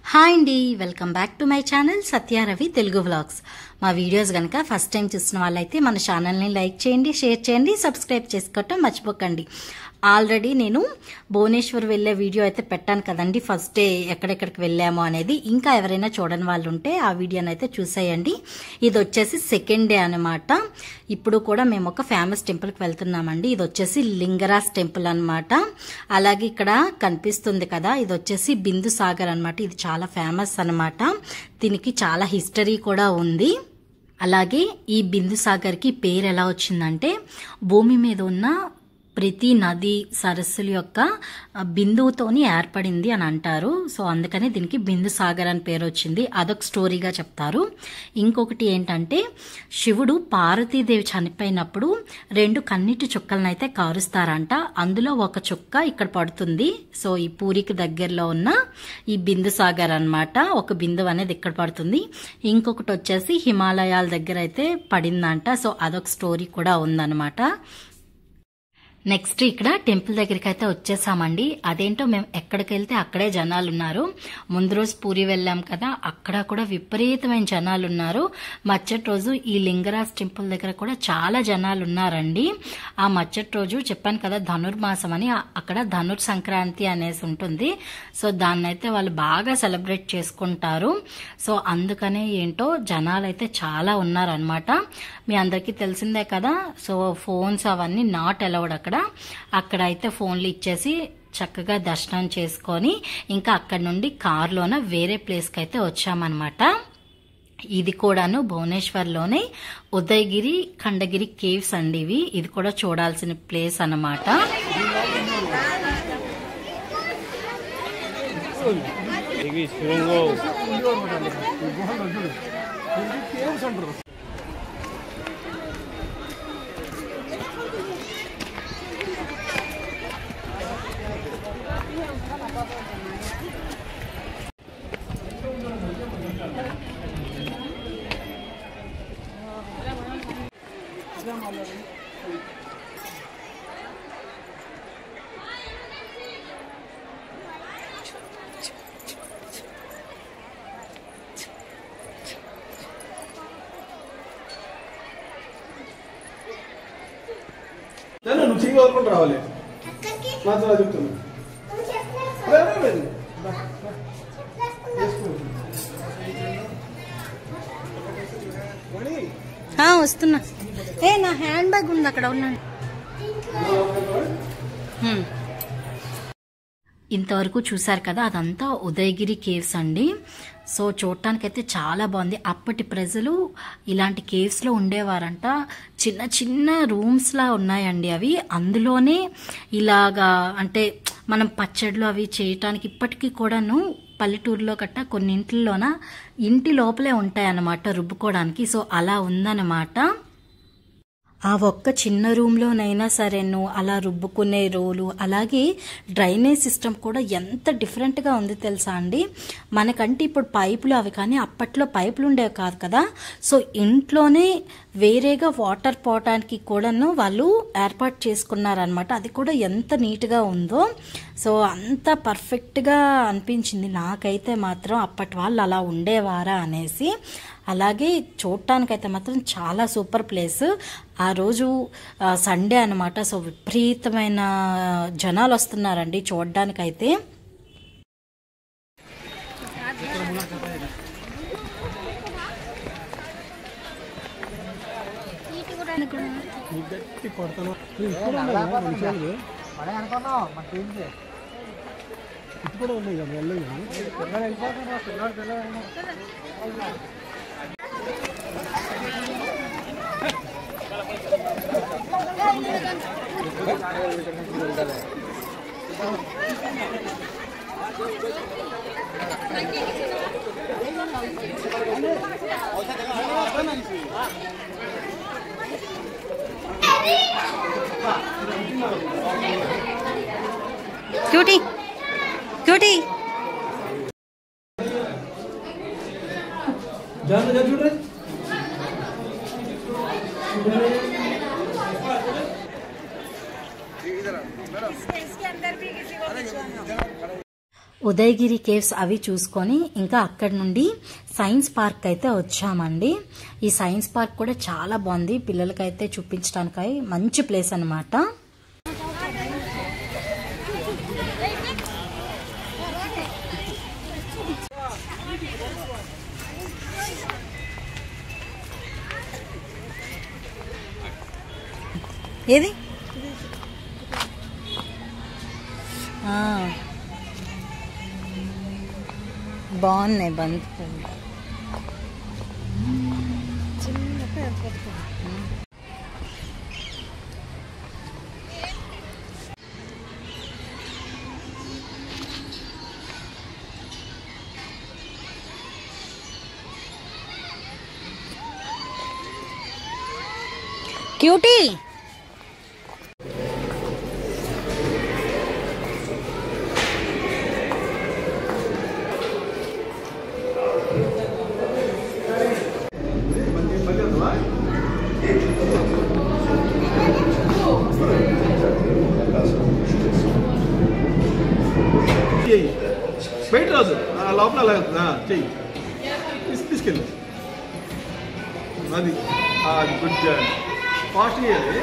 Hi అండి, welcome back to my channel Satya Ravi Telugu vlogs. మా videos కనుక ఫస్ట్ టైం చూసిన వాళ్ళైతే మన ఛానల్ని లైక్ చేయండి, షేర్ చేయండి, సబ్స్క్రైబ్ చేసుకోవటం మర్చిపోకండి. ఆల్రెడీ నేను భువనేశ్వర్ వెళ్ళే వీడియో అయితే పెట్టాను కదండి, ఫస్ట్ డే ఎక్కడెక్కడికి వెళ్ళామో అనేది. ఇంకా ఎవరైనా చూడని వాళ్ళు ఉంటే ఆ వీడియోని అయితే చూసేయండి. ఇది వచ్చేసి సెకండ్ డే అనమాట. ఇప్పుడు కూడా మేము ఒక ఫేమస్ టెంపుల్కి వెళ్తున్నామండి. ఇది వచ్చేసి లింగరాజ్ టెంపుల్ అనమాట. అలాగే ఇక్కడ కనిపిస్తుంది కదా, ఇది వచ్చేసి బిందు సాగర్ అనమాట. ఇది చాలా ఫేమస్ అనమాట. దీనికి చాలా హిస్టరీ కూడా ఉంది. అలాగే ఈ బిందు సాగర్కి పేరు ఎలా వచ్చిందంటే, భూమి మీద ఉన్న ప్రతి నది సరస్సుల యొక్క బిందువుతోని ఏర్పడింది అని అంటారు. సో అందుకని దీనికి బిందు సాగర్ అని పేరు వచ్చింది. అదొక స్టోరీగా చెప్తారు. ఇంకొకటి ఏంటంటే, శివుడు పార్వతీదేవి చనిపోయినప్పుడు 2 కన్నీటి చుక్కలనైతే కారుస్తారంట. అందులో ఒక చుక్క ఇక్కడ పడుతుంది. సో ఈ పూరికి దగ్గరలో ఉన్న ఈ బిందు సాగర్ అనమాట. ఒక బిందువు అనేది ఇక్కడ పడుతుంది. ఇంకొకటి వచ్చేసి హిమాలయాల దగ్గర అయితే పడిందంట. సో అదొక స్టోరీ కూడా ఉందన్నమాట. నెక్స్ట్ ఇక్కడ టెంపుల్ దగ్గరికి అయితే వచ్చేసామండి. అదేంటో మేము ఎక్కడికి వెళ్తే అక్కడే జనాలు ఉన్నారు. ముందు రోజు పూరి వెళ్ళాం కదా, అక్కడ కూడా విపరీతమైన జనాలు ఉన్నారు. మరుసటి రోజు ఈ లింగరాజ్ టెంపుల్ దగ్గర కూడా చాలా జనాలు ఉన్నారండి. ఆ మరుసటి రోజు చెప్పాను కదా ధనుర్మాసం అని, అక్కడ ధనుర్ సంక్రాంతి అనేసి ఉంటుంది. సో దాన్ని అయితే వాళ్ళు బాగా సెలబ్రేట్ చేసుకుంటారు. సో అందుకనే ఏంటో జనాలు అయితే చాలా ఉన్నారనమాట. మీ అందరికీ తెలిసిందే కదా. సో ఫోన్స్ అవన్నీ నాట్ అలౌడ్ అక్కడ అయితే ఫోన్లు ఇచ్చేసి చక్కగా దర్శనం చేసుకొని ఇంకా అక్కడ నుండి కారులోన వేరే ప్లేస్కి అయితే వచ్చామన్నమాట. ఇది కూడాను భువనేశ్వర్లోనే ఉదయగిరి ఖండగిరి కేవ్స్ అండి ఇవి. ఇది కూడా చూడాల్సిన ప్లేస్ అన్నమాట. నువ్వు చెయ్యి వదులుకుంటూ రావాలి. నాతో చెప్తున్నా వస్తున్నా. నా హ్యాండ్ బ్యాగ్ ఉంది అక్కడ, ఉన్నాను. ఇంతవరకు చూసారు కదా, అదంతా ఉదయగిరి కేవ్స్ అండి. సో చూడటానికైతే చాలా బాగుంది. అప్పటి ప్రజలు ఇలాంటి కేవ్స్లో ఉండేవారంట. చిన్న చిన్న రూమ్స్లా ఉన్నాయండి అవి. అందులోనే ఇలాగా అంటే మనం పచ్చళ్ళు అవి చేయటానికి ఇప్పటికీ కూడాను పల్లెటూరులో గట్ట కొన్ని ఇంట్లోన ఇంటి లోపలే ఉంటాయన్నమాట రుబ్బుకోవడానికి. సో అలా ఉందన్నమాట. ఆ ఒక్క చిన్న రూమ్లోనైనా సరేను అలా రుబ్బుకునే రోలు, అలాగే డ్రైనేజ్ సిస్టమ్ కూడా ఎంత డిఫరెంట్గా ఉంది తెలుసా అండి. మనకంటే ఇప్పుడు పైపులు అవి, కానీ అప్పట్లో పైపులు ఉండేవి కాదు కదా. సో ఇంట్లోనే వేరేగా వాటర్ పోవటానికి కూడాను వాళ్ళు ఏర్పాటు చేసుకున్నారనమాట. అది కూడా ఎంత నీట్గా ఉందో. సో అంత పర్ఫెక్ట్గా అనిపించింది నాకైతే మాత్రం, అప్పటి వాళ్ళు అలా ఉండేవారా అనేసి. అలాగే చూడటానికైతే మాత్రం చాలా సూపర్ ప్లేస్. ఆ రోజు సండే అనమాట. సో విపరీతమైన జనాలు వస్తున్నారండి చూడడానికైతే. క్యూటీ క్యూటీ इसके अंदर भी किसी को ఉదయగిరి కేవ్స్ అవి చూసుకొని ఇంకా అక్కడి నుండి సైన్స్ పార్క్ అయితే వచ్చామండి. ఈ సైన్స్ పార్క్ కూడా చాలా బాగుంది, పిల్లలకైతే చూపించడానికి మంచి ప్లేస్ అన్నమాట. ఏది బాగున్నాయి బంతి పువ్వులు. క్యూటీ బయట రాదు లోపల చెయ్యి తీసుకెళ్ళి అది గుడ్ ఫాస్ట్ చేయాలి.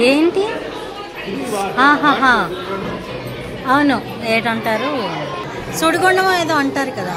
ఏంటి? ఆహాహా అవును, ఏంటంటారు, సుడిగుండం ఏదో అంటారు కదా.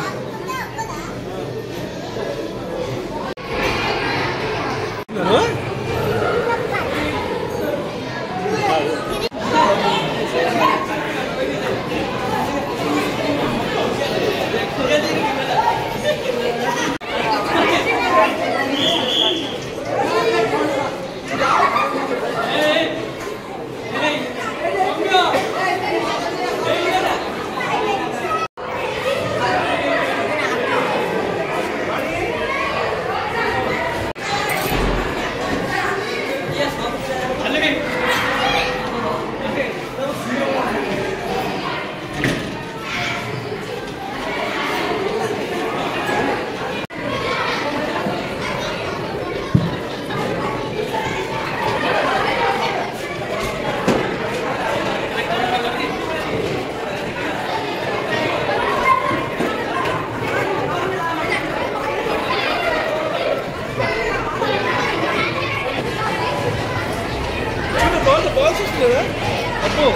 అప్పు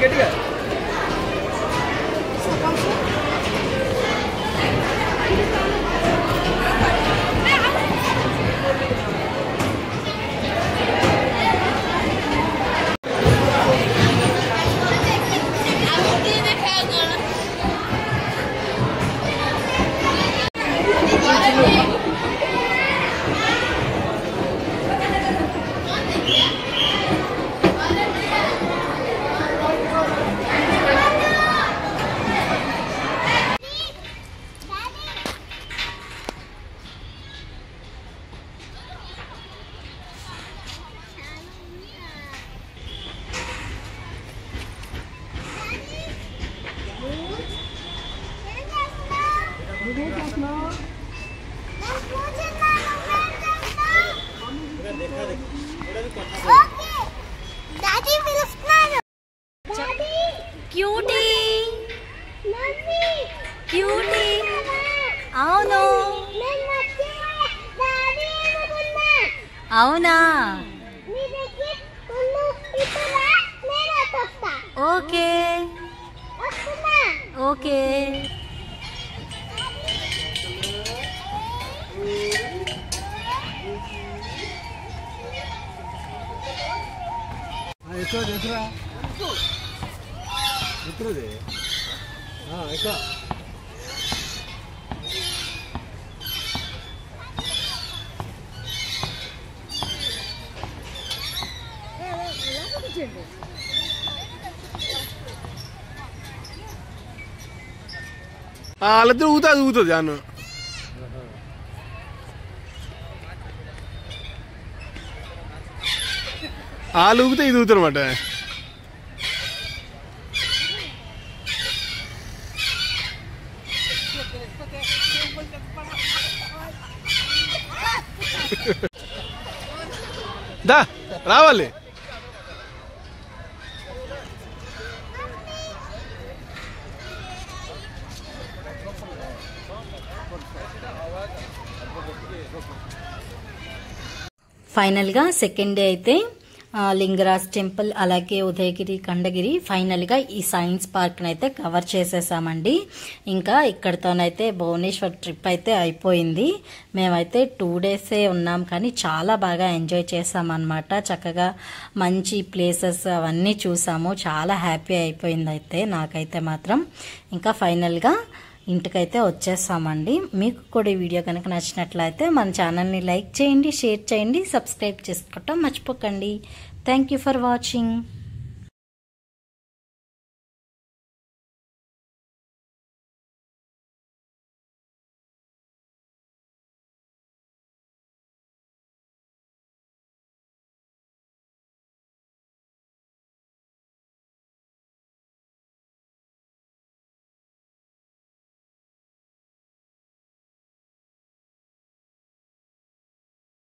గట్టిగా క్యూటీ క్యూటీ అవును అవునా ఓకే ఓకే వాళ్ళిద్దరు ఊగుతుంది అన్ను వాళ్ళు ఊగితే ఇది ఊగుతారు అన్నమాట. దా రావాలి. ఫైనల్గా సెకండ్ డే అయితే లింగరాజ్ టెంపుల్ అలాగే ఉదయగిరి ఖండగిరి ఫైనల్గా ఈ సైన్స్ పార్క్ని అయితే కవర్ చేసేసామండి. ఇంకా ఇక్కడితోనైతే భువనేశ్వర్ ట్రిప్ అయితే అయిపోయింది. మేమైతే 2 డేసే ఉన్నాం కానీ చాలా బాగా ఎంజాయ్ చేసామన్నమాట. చక్కగా మంచి ప్లేసెస్ అవన్నీ చూసాము. చాలా హ్యాపీ అయిపోయింది అయితే నాకైతే మాత్రం. ఇంకా ఫైనల్గా ఇంటికైతే వచ్చేసామండి. మీకు కూడా ఈ వీడియో కనుక నచ్చినట్లయితే మన ఛానల్ని లైక్ చేయండి, షేర్ చేయండి, సబ్స్క్రైబ్ చేసుకోవటం మర్చిపోకండి. Thank you for watching.